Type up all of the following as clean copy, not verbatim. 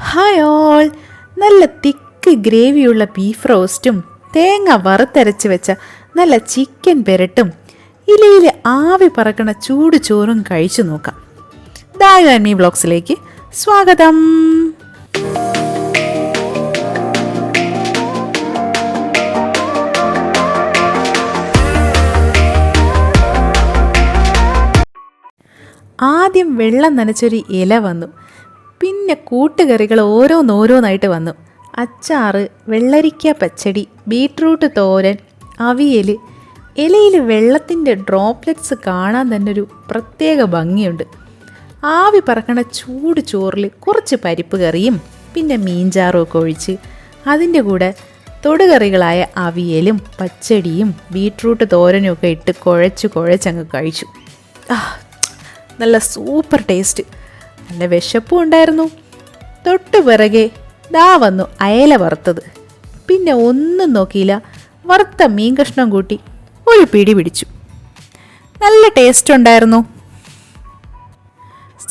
Hi all, നല്ല തിക്ക് ഗ്രേവിയുള്ള beef റോസ്റ്റും തേങ്ങ വറുത്തരച്ച് വെച്ച നല്ല ചിക്കൻ പെരട്ടും ഇലയിൽ ആവി പറക്കണ ചൂട് ചോറും കഴിച്ചു നോക്കാം. ദായു ആൻഡ് മീ വ്ളോഗ്സിലേക്ക് സ്വാഗതം. ആദ്യം വെള്ളം നനച്ചൊരു ഇല വന്നു. പിന്നെ കൂട്ടുകറികൾ ഓരോന്നോരോന്നായിട്ട് വന്നു. അച്ചാറ്, വെള്ളരിക്ക പച്ചടി, ബീട്രൂട്ട് തോരൻ, അവിയൽ. ഇലയിൽ വെള്ളത്തിൻ്റെ ഡ്രോപ്ലെറ്റ്സ് കാണാൻ തന്നെ ഒരു പ്രത്യേക ഭംഗിയുണ്ട്. ആവി പറക്കണ ചൂട് ചോറിൽ കുറച്ച് പരിപ്പ് കറിയും പിന്നെ മീൻചാറും ഒക്കെ ഒഴിച്ച് അതിൻ്റെ കൂടെ തൊടുകറികളായ അവിയലും പച്ചടിയും ബീട്രൂട്ട് തോരനും ഒക്കെ ഇട്ട് കുഴച്ചങ്ങ് കഴിച്ചു. നല്ല സൂപ്പർ ടേസ്റ്റ്. നല്ല വിശപ്പും ഉണ്ടായിരുന്നു. തൊട്ടു പിറകെ ദാ വന്നു അയല വറുത്തത്. പിന്നെ ഒന്നും നോക്കിയില്ല, വറുത്ത മീൻ കഷ്ണം കൂട്ടി ഒരു പിടി പിടിച്ചു. നല്ല ടേസ്റ്റ് ഉണ്ടായിരുന്നു.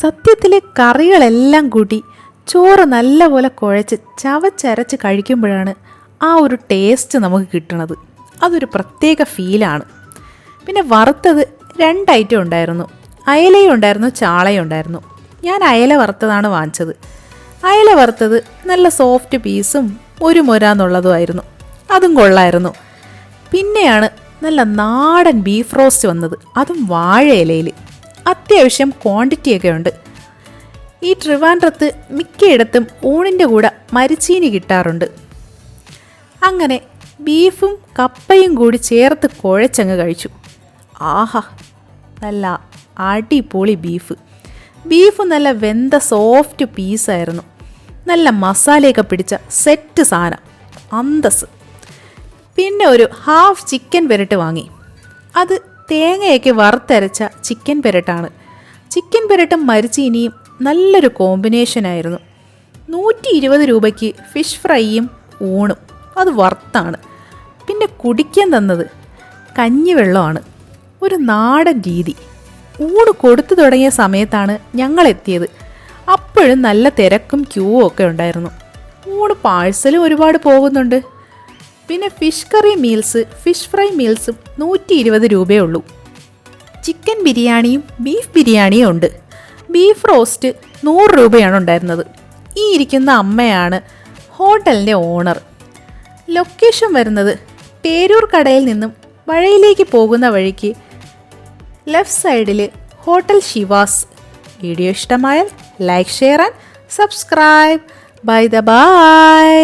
സത്യത്തിൽ കറികളെല്ലാം കൂട്ടി ചോറ് നല്ലപോലെ കുഴച്ച് ചവച്ചരച്ച് കഴിക്കുമ്പോഴാണ് ആ ഒരു ടേസ്റ്റ് നമുക്ക് കിട്ടണത്. അതൊരു പ്രത്യേക ഫീലാണ്. പിന്നെ വറുത്തത് 2 ഐറ്റം ഉണ്ടായിരുന്നു. അയലയും ഉണ്ടായിരുന്നു, ചാളയും ഉണ്ടായിരുന്നു. ഞാൻ അയല വറുത്തതാണ് വാങ്ങിച്ചത്. അയല വറുത്തത് നല്ല സോഫ്റ്റ് പീസും ഒരു മുരാന്നുള്ളതുമായിരുന്നു. അതും കൊള്ളായിരുന്നു. പിന്നെയാണ് നല്ല നാടൻ ബീഫ് റോസ്റ്റ് വന്നത്, അതും വാഴയിലയിൽ. അത്യാവശ്യം ക്വാണ്ടിറ്റിയൊക്കെ ഉണ്ട്. ഈ ട്രിവാൻഡ്രത്ത് മിക്കയിടത്തും ഊണിൻ്റെ കൂടെ മരിച്ചീനി കിട്ടാറുണ്ട്. അങ്ങനെ ബീഫും കപ്പയും കൂടി ചേർത്ത് കുഴച്ചങ്ങ് കഴിച്ചു. ആഹാ, നല്ല അടിപൊളി ബീഫ് നല്ല വെന്ത സോഫ്റ്റ് പീസായിരുന്നു. നല്ല മസാലയൊക്കെ പിടിച്ച സെറ്റ് സാധനം, അന്തസ്. പിന്നെ ഒരു ഹാഫ് ചിക്കൻ പെരട്ട് വാങ്ങി. അത് തേങ്ങയൊക്കെ വറുത്തരച്ച ചിക്കൻ പെരട്ടാണ്. ചിക്കൻ പെരട്ടും മരിച്ചീനിയും നല്ലൊരു കോമ്പിനേഷനായിരുന്നു. 120 രൂപയ്ക്ക് ഫിഷ് ഫ്രൈയും ഊണും. അത് വറുത്താണ്. പിന്നെ കുടിക്കാൻ തന്നത് കഞ്ഞിവെള്ളമാണ്. ഒരു നാടൻ രീതി. ഊണ് കൊടുത്തു തുടങ്ങിയ സമയത്താണ് ഞങ്ങൾ എത്തിയത്. അപ്പോഴും നല്ല തിരക്കും ക്യൂവും ഒക്കെ ഉണ്ടായിരുന്നു. ഊണ് പാഴ്സലും ഒരുപാട് പോകുന്നുണ്ട്. പിന്നെ fish curry meals, fish fry മീൽസും 120 രൂപയേ ഉള്ളൂ. ചിക്കൻ ബിരിയാണിയും ബീഫ് ബിരിയാണിയും ഉണ്ട്. ബീഫ് റോസ്റ്റ് 100 രൂപയാണ് ഉണ്ടായിരുന്നത്. ഈ ഇരിക്കുന്ന അമ്മയാണ് ഹോട്ടലിൻ്റെ ഓണർ. ലൊക്കേഷൻ വരുന്നത് പേരൂർ കടയിൽ നിന്നും വഴയിലേക്ക് പോകുന്ന വഴിക്ക് ലെഫ്റ്റ് സൈഡിൽ ഹോട്ടൽ ശിവാസ്. വീഡിയോ ഇഷ്ടമായാൽ like, share and subscribe. By.